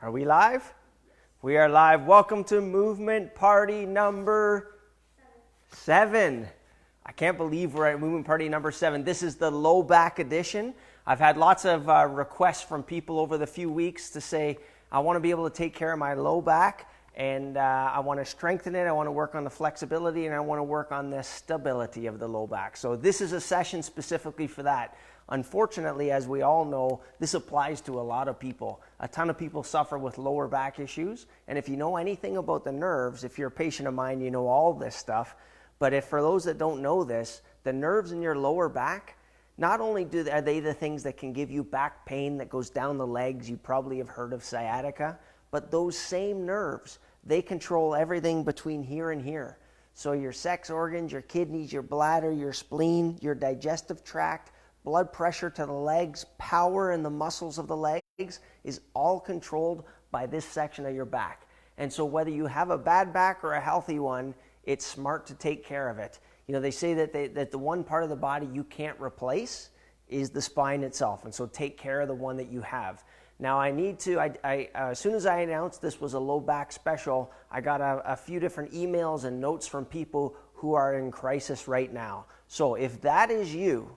Are we live? We are live. Welcome to movement party number 7. I can't believe we're at movement party number 7. This is the low back edition. I've had lots of requests from people over the few weeks to say, I want to be able to take care of my low back, and I want to strengthen it. I want to work on the flexibility, and I want to work on the stability of the low back. So this is a session specifically for that. Unfortunately, as we all know, this applies to a lot of people. A ton of people suffer with lower back issues. And if you know anything about the nerves, if you're a patient of mine, you know all this stuff. But if for those that don't know this, the nerves in your lower back, not only are they the things that can give you back pain that goes down the legs, you probably have heard of sciatica, but those same nerves, they control everything between here and here. So your sex organs, your kidneys, your bladder, your spleen, your digestive tract, blood pressure to the legs, power in the muscles of the legs is all controlled by this section of your back. And so whether you have a bad back or a healthy one, it's smart to take care of it. You know, they say that the one part of the body you can't replace is the spine itself. And so take care of the one that you have. Now I need to, as soon as I announced this was a low back special, I got a few different emails and notes from people who are in crisis right now. So if that is you,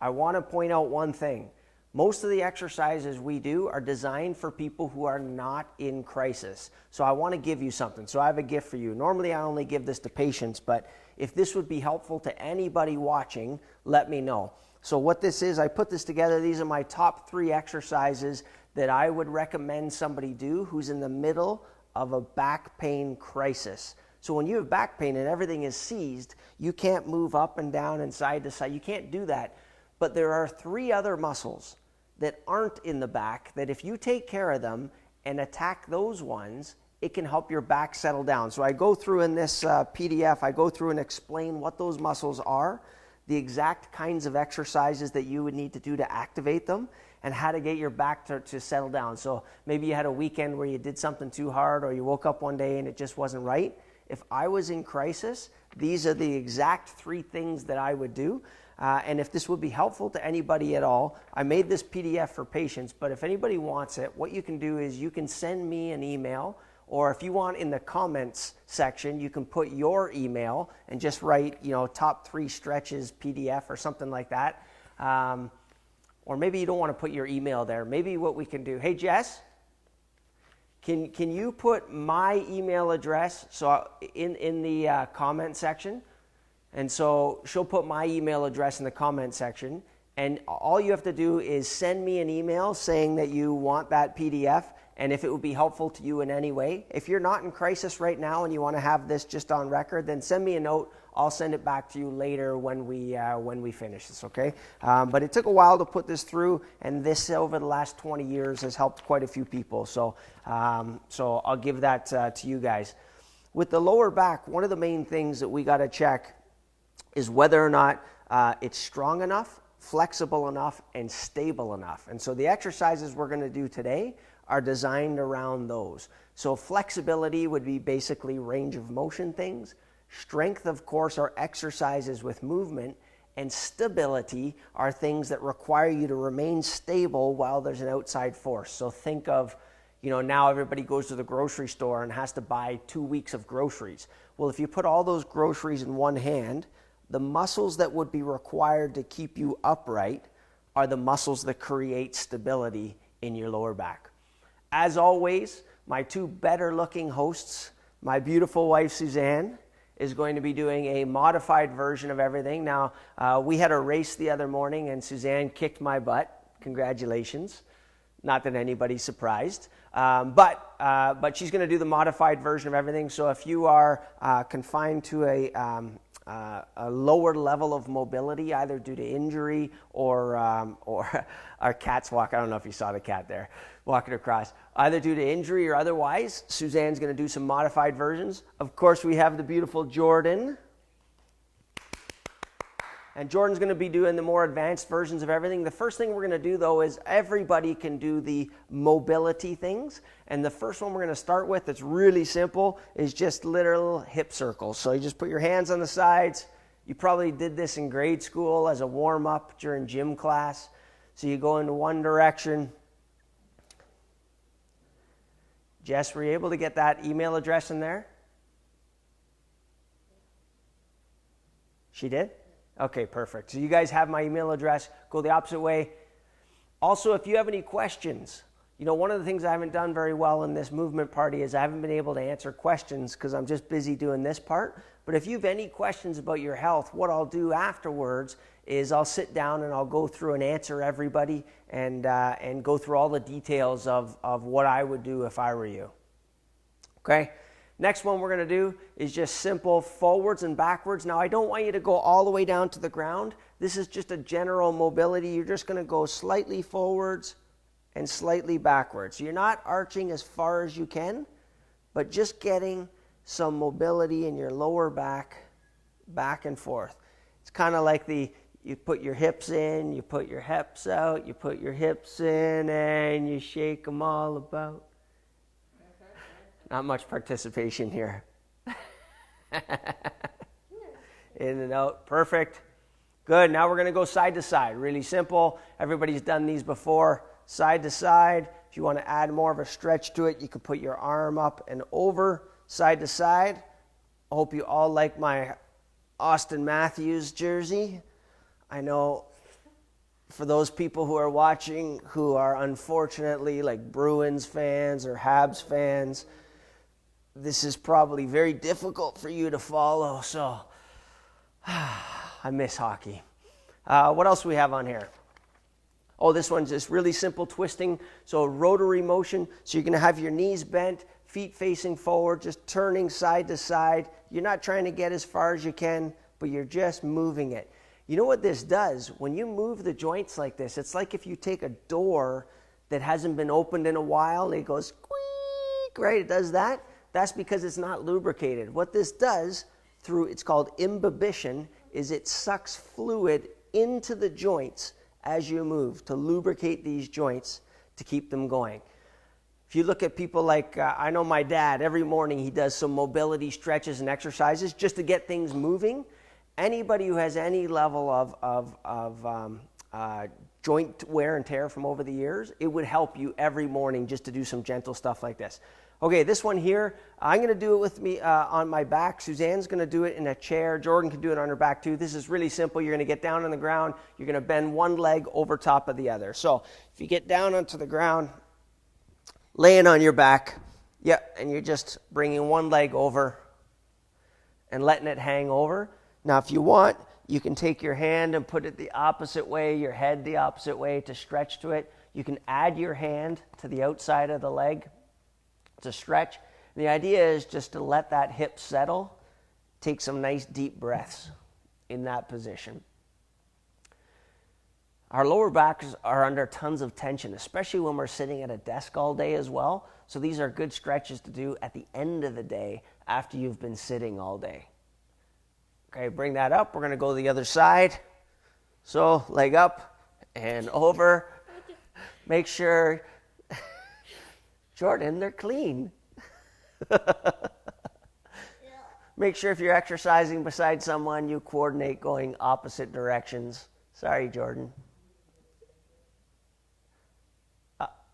I want to point out one thing. Most of the exercises we do are designed for people who are not in crisis. So I want to give you something. So I have a gift for you. Normally I only give this to patients, but if this would be helpful to anybody watching, let me know. So what this is, I put this together. These are my top 3 exercises that I would recommend somebody do who's in the middle of a back pain crisis. So when you have back pain and everything is seized, you can't move up and down and side to side. You can't do that. But there are 3 other muscles that aren't in the back that if you take care of them and attack those ones, it can help your back settle down. So I go through in this PDF, I go through and explain what those muscles are, the exact kinds of exercises that you would need to do to activate them, and how to get your back to settle down. So maybe you had a weekend where you did something too hard, or you woke up one day and it just wasn't right. If I was in crisis, these are the exact 3 things that I would do. And if this would be helpful to anybody at all, I made this PDF for patients, but if anybody wants it, what you can do is you can send me an email, or if you want in the comments section, you can put your email and just write, top 3 stretches PDF or something like that. Or maybe you don't want to put your email there. Maybe what we can do, hey Jess, can you put my email address in the comment section? And so she'll put my email address in the comment section, and all you have to do is send me an email saying that you want that PDF and if it would be helpful to you in any way. If you're not in crisis right now and you want to have this just on record, then send me a note. I'll send it back to you later when we finish this, okay? But it took a while to put this through, and this over the last 20 years has helped quite a few people. So I'll give that to you guys. With the lower back, one of the main things that we got to check is whether or not it's strong enough, flexible enough, and stable enough. And so the exercises we're going to do today are designed around those. So flexibility would be basically range of motion things. Strength, of course, are exercises with movement. And stability are things that require you to remain stable while there's an outside force. So think of, now everybody goes to the grocery store and has to buy 2 weeks of groceries. Well, if you put all those groceries in one hand, the muscles that would be required to keep you upright are the muscles that create stability in your lower back. As always, my 2 better looking hosts, my beautiful wife Suzanne, is going to be doing a modified version of everything. Now, we had a race the other morning and Suzanne kicked my butt. Congratulations. Not that anybody's surprised. But she's going to do the modified version of everything. So if you are confined to a lower level of mobility, either due to injury or our cat's walk. I don't know if you saw the cat there walking across. Either due to injury or otherwise, Suzanne's going to do some modified versions. Of course, we have the beautiful Jordan. And Jordan's going to be doing the more advanced versions of everything. The first thing we're going to do, though, is everybody can do the mobility things. And the first one we're going to start with that's really simple is just literal hip circles. So you just put your hands on the sides. You probably did this in grade school as a warm-up during gym class. So you go into one direction, Jess, were you able to get that email address in there? She did? Okay, perfect. So you guys have my email address. Go the opposite way. Also, if you have any questions, one of the things I haven't done very well in this movement party is I haven't been able to answer questions because I'm just busy doing this part. But if you have any questions about your health, what I'll do afterwards is I'll sit down and I'll go through and answer everybody and go through all the details of what I would do if I were you. Okay? Next one we're going to do is just simple forwards and backwards. Now, I don't want you to go all the way down to the ground. This is just a general mobility. You're just going to go slightly forwards and slightly backwards. You're not arching as far as you can, but just getting some mobility in your lower back and forth. It's kind of like you put your hips in, you put your hips out, you put your hips in, and you shake them all about. Not much participation here. In and out. Perfect. Good. Now we're going to go side to side. Really simple. Everybody's done these before. Side to side. If you want to add more of a stretch to it, you can put your arm up and over. Side to side. I hope you all like my Austin Matthews jersey. I know for those people who are watching who are unfortunately like Bruins fans or Habs fans, this is probably very difficult for you to follow, so I miss hockey. What else do we have on here? Oh, this one's just really simple twisting, so rotary motion. So you're going to have your knees bent, feet facing forward, just turning side to side. You're not trying to get as far as you can, but you're just moving it. You know what this does? When you move the joints like this, it's like if you take a door that hasn't been opened in a while, and it goes squeak, right? It does that. That's because it's not lubricated. What this does it's called imbibition, is it sucks fluid into the joints as you move to lubricate these joints to keep them going. If you look at people like, I know my dad, every morning he does some mobility stretches and exercises just to get things moving. Anybody who has any level of joint wear and tear from over the years, it would help you every morning just to do some gentle stuff like this. Okay, this one here, I'm going to do it with me on my back. Suzanne's going to do it in a chair. Jordan can do it on her back too. This is really simple. You're going to get down on the ground. You're going to bend one leg over top of the other. So if you get down onto the ground, laying on your back, and you're just bringing one leg over and letting it hang over. Now, if you want, you can take your hand and put it the opposite way, your head the opposite way to stretch to it. You can add your hand to the outside of the leg to stretch. The idea is just to let that hip settle, take some nice deep breaths in that position. Our lower backs are under tons of tension, especially when we're sitting at a desk all day as well. So these are good stretches to do at the end of the day after you've been sitting all day. Okay, bring that up. We're going to go to the other side. So leg up and over. Make sure, Jordan, they're clean. Make sure if you're exercising beside someone, you coordinate going opposite directions. Sorry, Jordan.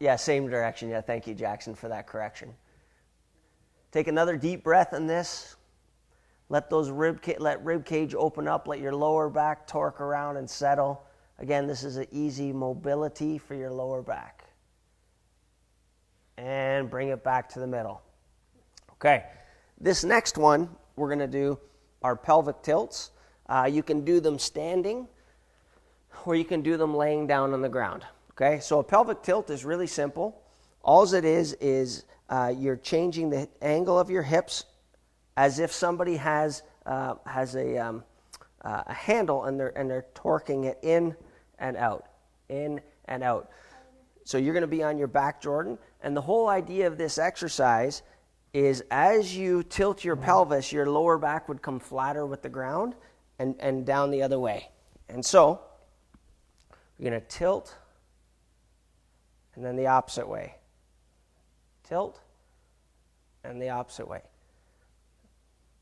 Yeah, same direction. Yeah, thank you, Jackson, for that correction. Take another deep breath in this. Let rib cage open up. Let your lower back torque around and settle. Again, this is an easy mobility for your lower back. And bring it back to the middle. Okay, this next one we're going to do are pelvic tilts. You can do them standing, or you can do them laying down on the ground. Okay, so a pelvic tilt is really simple. All it is you're changing the angle of your hips as if somebody has a handle and they're torquing it in and out, in and out. So you're going to be on your back, Jordan. And the whole idea of this exercise is as you tilt your pelvis, your lower back would come flatter with the ground and down the other way. And so you're going to tilt and then the opposite way. Tilt and the opposite way.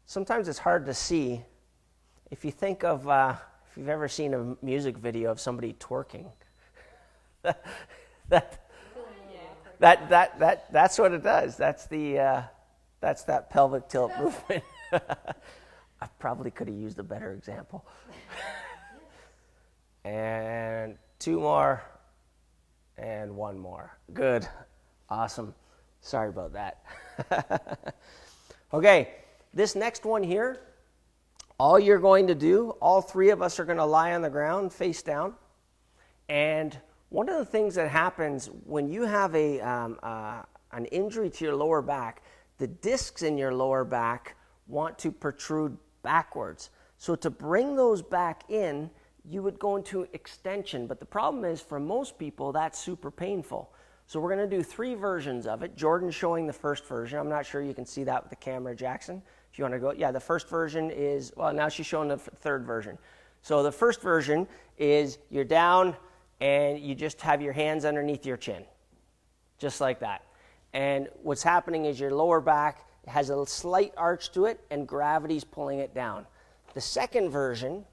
Sometimes it's hard to see. If you think of, if you've ever seen a music video of somebody twerking, That's what it does. That's that pelvic tilt movement. I probably could have used a better example. And 2 more, and 1 more. Good, awesome. Sorry about that. Okay, this next one here, all you're going to do, all 3 of us are going to lie on the ground face down. And one of the things that happens when you have an injury to your lower back, the discs in your lower back want to protrude backwards. So to bring those back in, you would go into extension. But the problem is, for most people, that's super painful. So we're going to do 3 versions of it. Jordan's showing the first version. I'm not sure you can see that with the camera, Jackson. If you want to go, yeah, the first version is, well, now she's showing the 3rd version. So the first version is you're down and you just have your hands underneath your chin, just like that. And what's happening is your lower back has a slight arch to it and gravity's pulling it down. The second version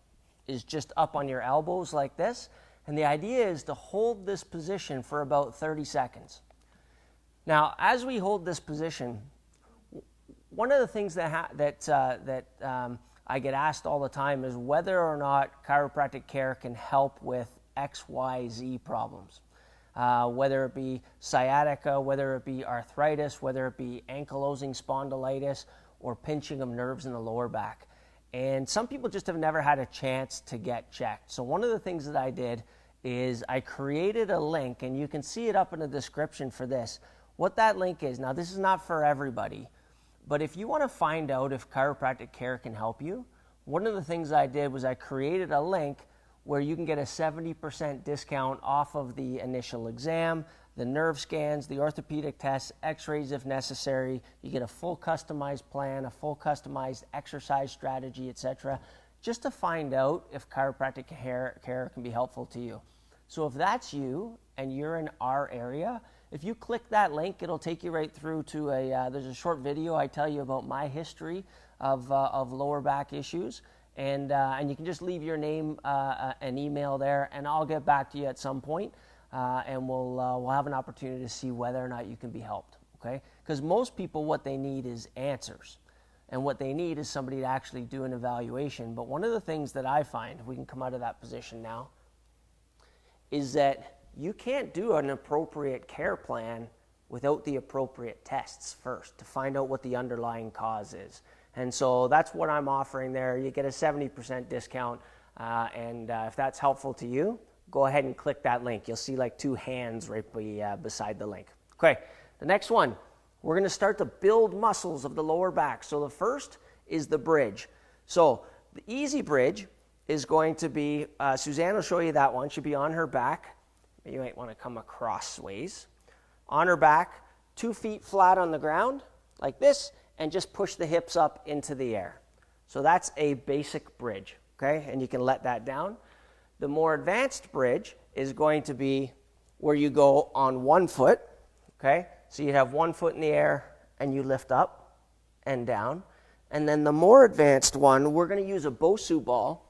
is just up on your elbows like this. And the idea is to hold this position for about 30 seconds. Now, as we hold this position, one of the things that I get asked all the time is whether or not chiropractic care can help with XYZ problems. Whether it be sciatica, whether it be arthritis, whether it be ankylosing spondylitis, or pinching of nerves in the lower back. And some people just have never had a chance to get checked. So one of the things that I did is I created a link, and you can see it up in the description for this. What that link is, now this is not for everybody, but if you want to find out if chiropractic care can help you, one of the things I did was I created a link where you can get a 70% discount off of the initial exam, the nerve scans, the orthopedic tests, x-rays if necessary. You get a full customized plan, a full customized exercise strategy, etc., just to find out if chiropractic care can be helpful to you. So if that's you and you're in our area, if you click that link, it'll take you right through to there's a short video I tell you about my history of lower back issues. And you can just leave your name and email there, and I'll get back to you at some point, and we'll have an opportunity to see whether or not you can be helped, okay? Because most people, what they need is answers, and what they need is somebody to actually do an evaluation. But one of the things that I find, if we can come out of that position now, is that you can't do an appropriate care plan without the appropriate tests first to find out what the underlying cause is. And so that's what I'm offering there. You get a 70% discount, and if that's helpful to you, go ahead and click that link. You'll see like 2 hands right beside the link. Okay, the next one, we're going to start to build muscles of the lower back. So the first is the bridge. So the easy bridge is going to be, Suzanne will show you that one. She'll be on her back. You might want to come across ways. On her back, 2 feet flat on the ground, like this, and just push the hips up into the air. So that's a basic bridge, okay? And you can let that down. The more advanced bridge is going to be where you go on 1 foot, okay? So you have 1 foot in the air and you lift up and down. And then the more advanced one, we're going to use a Bosu ball.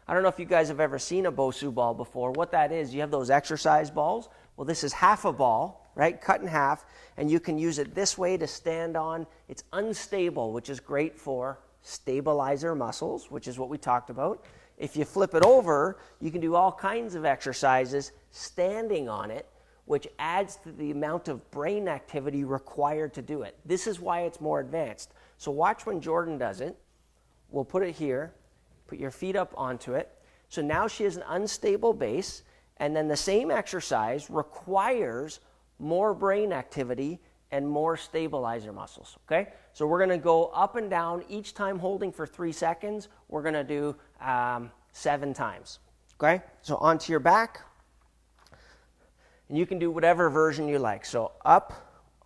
I don't know if you guys have ever seen a Bosu ball before. What that is, you have those exercise balls. Well, this is half a ball, right, cut in half, and you can use it this way to stand on. It's unstable, which is great for stabilizer muscles, which is what we talked about. If you flip it over, you can do all kinds of exercises standing on it, which adds to the amount of brain activity required to do it. This is why it's more advanced. So watch when Jordan does it. We'll put it here. Put your feet up onto it. So now she has an unstable base, and then the same exercise requires more brain activity and more stabilizer muscles, okay? So we're going to go up and down, each time holding for 3 seconds. We're going to do 7 times, okay? So onto your back, and you can do whatever version you like. So up,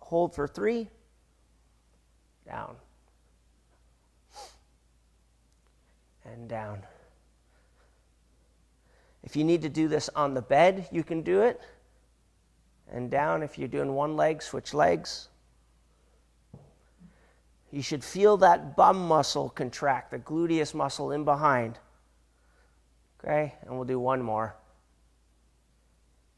hold for 3, down, and down. If you need to do this on the bed, you can do it. And down, if you're doing one leg, switch legs. You should feel that bum muscle contract, the gluteus muscle in behind. Okay, and we'll do one more.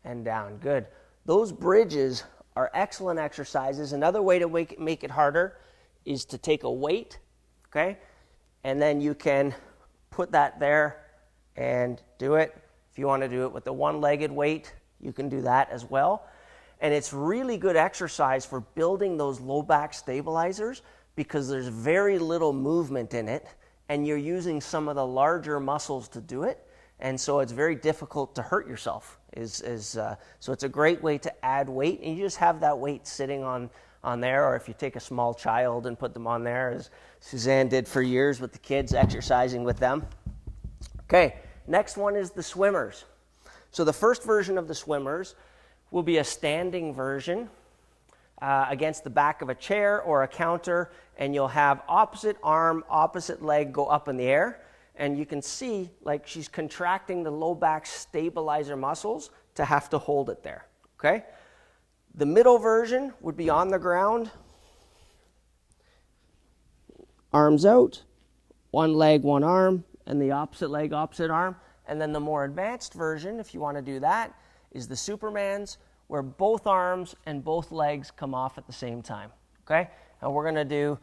And down, good. Those bridges are excellent exercises. Another way to make it harder is to take a weight, okay? And then you can put that there and do it. If you want to do it with the one-legged weight, you can do that as well. And it's really good exercise for building those low back stabilizers because there's very little movement in it, and you're using some of the larger muscles to do it. And so it's very difficult to hurt yourself. So it's a great way to add weight, and you just have that weight sitting on there, or if you take a small child and put them on there, as Suzanne did for years with the kids, exercising with them. Okay, next one is the swimmers. So the first version of the swimmers will be a standing version against the back of a chair or a counter, and you'll have opposite arm, opposite leg go up in the air, and you can see like she's contracting the low back stabilizer muscles to have to hold it there, okay? The middle version would be on the ground, arms out, one leg, one arm, and the opposite leg, opposite arm. And then the more advanced version, if you want to do that, is the Superman's, where both arms and both legs come off at the same time, okay? And we're going to do,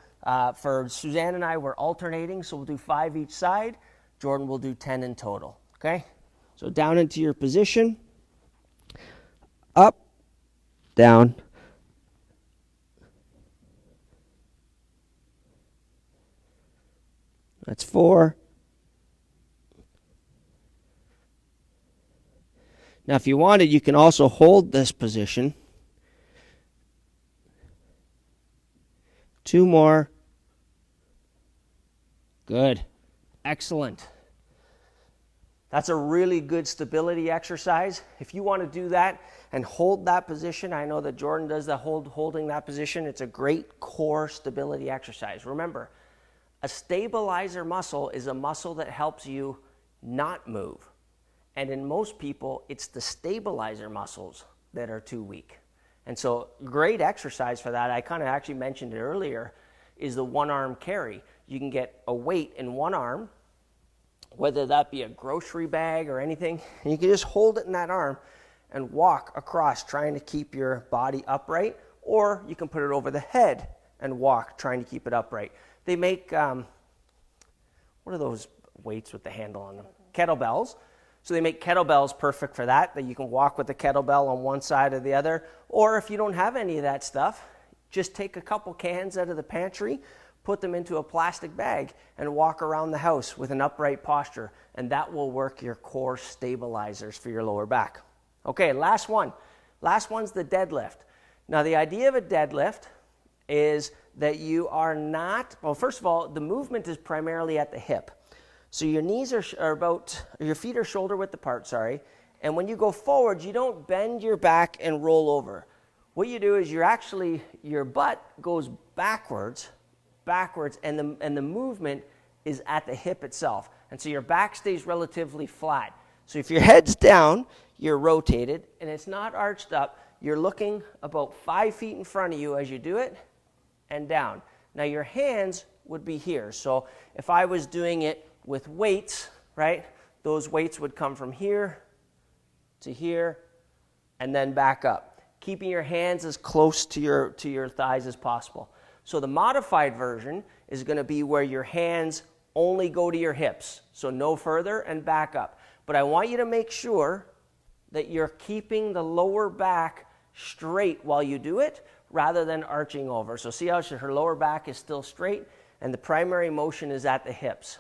for Suzanne and I, we're alternating, so we'll do 5 each side. Jordan will do 10 in total, okay? So down into your position, up, down, that's 4. Now, if you wanted, you can also hold this position. 2 more. Good. Excellent. That's a really good stability exercise. If you want to do that and hold that position, I know that Jordan does the holding that position. It's a great core stability exercise. Remember, a stabilizer muscle is a muscle that helps you not move. And in most people, it's the stabilizer muscles that are too weak. And so great exercise for that, I kind of actually mentioned it earlier, is the one-arm carry. You can get a weight in one arm, whether that be a grocery bag or anything, and you can just hold it in that arm and walk across trying to keep your body upright, or you can put it over the head and walk trying to keep it upright. They make, what are those weights with the handle on them? Kettlebells. So they make kettlebells perfect for that you can walk with the kettlebell on one side or the other. Or if you don't have any of that stuff, just take a couple cans out of the pantry, put them into a plastic bag, and walk around the house with an upright posture. And that will work your core stabilizers for your lower back. Okay, last one. Last one's the deadlift. Now, the idea of a deadlift is that you are not, well, first of all, the movement is primarily at the hip. So your knees are about, your feet are shoulder width apart, and when you go forward, you don't bend your back and roll over. What you do is your butt goes backwards, and the movement is at the hip itself. And so your back stays relatively flat. So if your head's down, you're rotated, and it's not arched up, you're looking about 5 feet in front of you as you do it, and down. Now your hands would be here. So if I was doing it with weights, right, those weights would come from here to here and then back up, keeping your hands as close to your thighs as possible. So the modified version is going to be where your hands only go to your hips, so no further and back up. But I want you to make sure that you're keeping the lower back straight while you do it rather than arching over. So see how her lower back is still straight and the primary motion is at the hips.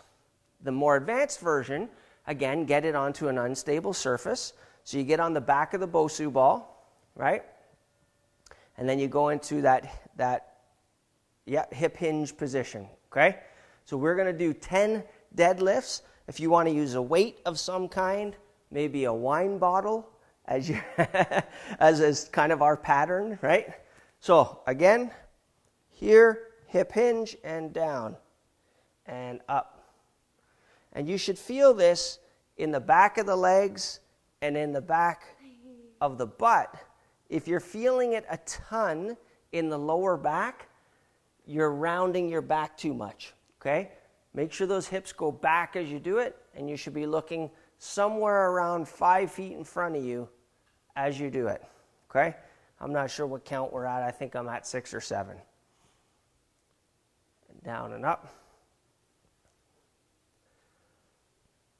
The more advanced version, again, get it onto an unstable surface. So you get on the back of the Bosu ball, right? And then you go into that hip hinge position, okay? So we're going to do 10 deadlifts. If you want to use a weight of some kind, maybe a wine bottle as is kind of our pattern, right? So again, here, hip hinge and down and up. And you should feel this in the back of the legs and in the back of the butt. If you're feeling it a ton in the lower back, you're rounding your back too much, okay? Make sure those hips go back as you do it, and you should be looking somewhere around 5 feet in front of you as you do it, okay? I'm not sure what count we're at. I think I'm at 6 or 7. And down and up.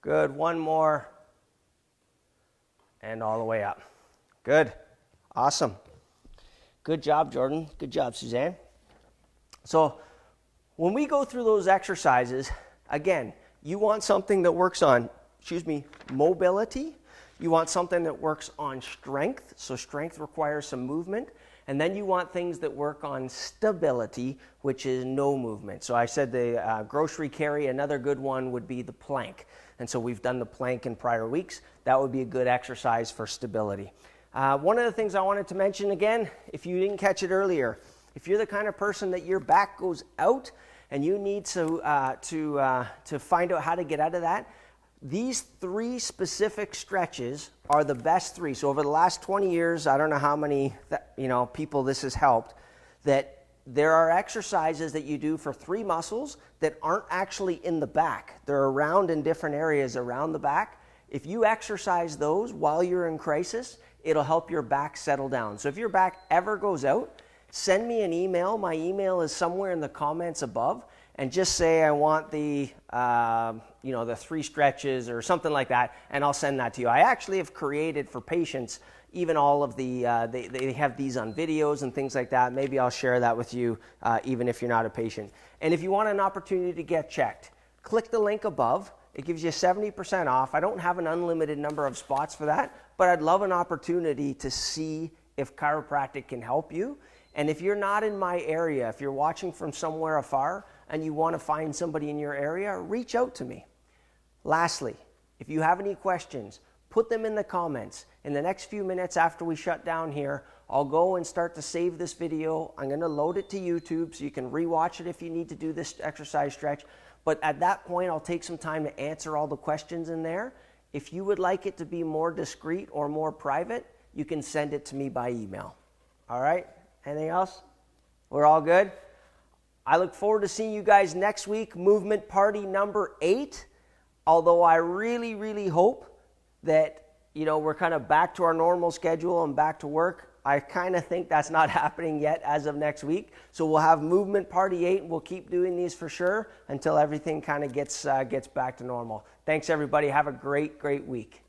Good. One more. And all the way up. Good. Awesome. Good job, Jordan. Good job, Suzanne. So when we go through those exercises, again, you want something that works on, mobility. You want something that works on strength. So strength requires some movement. And then you want things that work on stability, which is no movement. So I said the grocery carry. Another good one would be the plank. And so we've done the plank in prior weeks. That would be a good exercise for stability. One of the things I wanted to mention again, if you didn't catch it earlier, if you're the kind of person that your back goes out and you need to find out how to get out of that, these 3 specific stretches are the best 3. So over the last 20 years, I don't know how many people this has helped, that there are exercises that you do for 3 muscles that aren't actually in the back. They're around in different areas around the back. If you exercise those while you're in crisis, it'll help your back settle down. So if your back ever goes out, send me an email. My email is somewhere in the comments above. And just say I want the 3 stretches or something like that, and I'll send that to you. I actually have created for patients even all of the, they have these on videos and things like that. Maybe I'll share that with you even if you're not a patient. And if you want an opportunity to get checked, click the link above. It gives you 70% off. I don't have an unlimited number of spots for that, but I'd love an opportunity to see if chiropractic can help you. And if you're not in my area, if you're watching from somewhere afar and you want to find somebody in your area, reach out to me. Lastly, if you have any questions, put them in the comments. In the next few minutes after we shut down here, I'll go and start to save this video. I'm going to load it to YouTube so you can rewatch it if you need to do this exercise stretch. But at that point, I'll take some time to answer all the questions in there. If you would like it to be more discreet or more private, you can send it to me by email. All right? Anything else? We're all good? I look forward to seeing you guys next week, movement party number 8. Although I really, really hope that, we're kind of back to our normal schedule and back to work. I kind of think that's not happening yet as of next week. So we'll have movement party 8 and we'll keep doing these for sure until everything kind of gets back to normal. Thanks everybody. Have a great, great week.